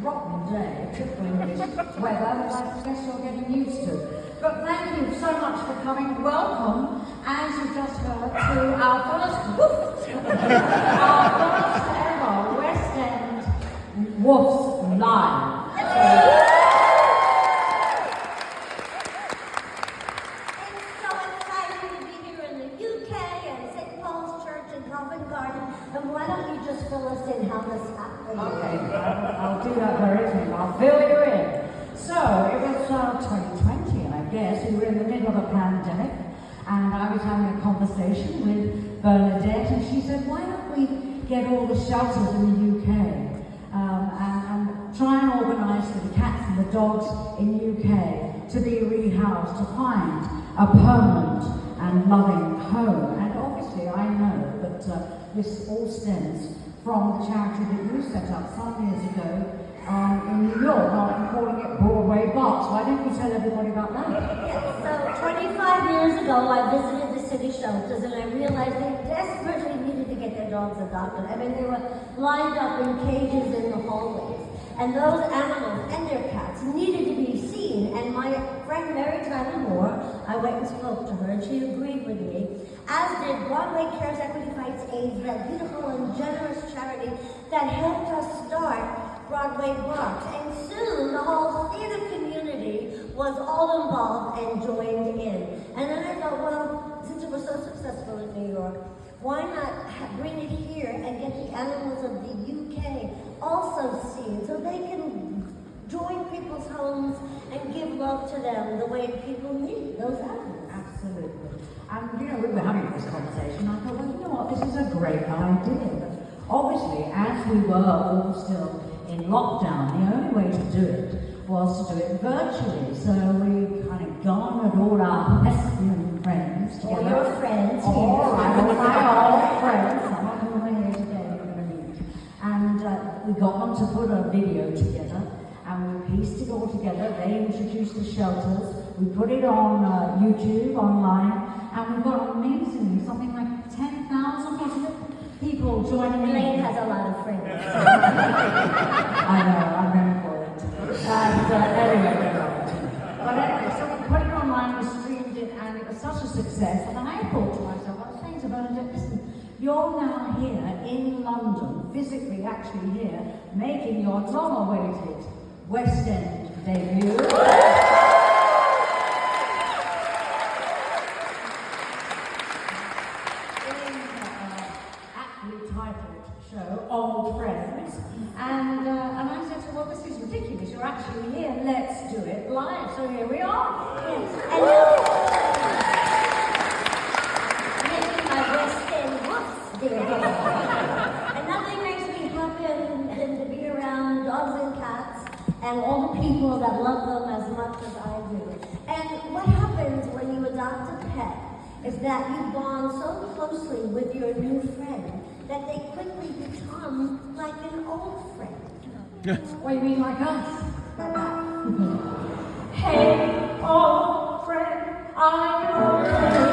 rotten day, typical English weather, that I guess you're getting used to. But thank you so much for coming. Welcome, as you just heard, to our first ever West End Woofs Live. And why don't you just fill us in how this happened? Okay, I'll do that very soon. I'll fill you in. So, it was 2020, I guess. We were in the middle of a pandemic, and I was having a conversation with Bernadette, and she said, why don't we get all the shelters in the UK and try and organise for the cats and the dogs in the UK to be rehoused, to find a permanent and loving home. And obviously, I know that this all stems from the charity that you set up some years ago in New York. I'm calling it Broadway Box. Why don't you tell everybody about that? Yes, so 25 years ago, I visited the city shelters and I realized they desperately needed to get their dogs adopted. I mean, they were lined up in cages in the hallways. And those animals and their cats needed to be seen. And my friend Mary Tyler Moore, I went and spoke to her, and she agreed with me, as did Broadway Cares Equity Fights AIDS, that beautiful and generous charity that helped us start Broadway Box. And soon the whole theater community was all involved and joined in. And then I thought, well, since it was so successful in New York, why not bring it here and get the animals of the UK also seen so they can join people's homes and give love to them the way people need those animals? Absolutely. And you know, we were having this conversation, I thought, well, you know what, this is a great idea. But obviously, as we were all still in lockdown, the only way to do it was to do it virtually. So we kind of garnered all our thespian friends together. All your friends. All my old friends. Some of them are here today, we're going to meet. And we got them to put a video together, and we pieced it all together. They introduced the shelters. We put it on YouTube, online, and we got amazingly something like 10,000, wasn't it? People joining in. Elaine has a lot of friends. I know, I'm ready for it. And anyway, but anyway, so we put it online, we streamed it, and it was such a success. And I thought to myself, I was saying to Bernadette, listen, you're now here in London, physically actually here, making your long-awaited West End debut. Show, Old Friends, and I said to her, well, this is ridiculous, you're actually here, let's do it live. So here we are. Yes. And making my West End Woofs debut. And nothing makes me happier than to be around dogs and cats and all the people that love them as much as I do. And what happens when you adopt a pet is that you bond so closely with your new friend that they quickly become like an old friend. What do you mean, like us? Hey, old friend, I know.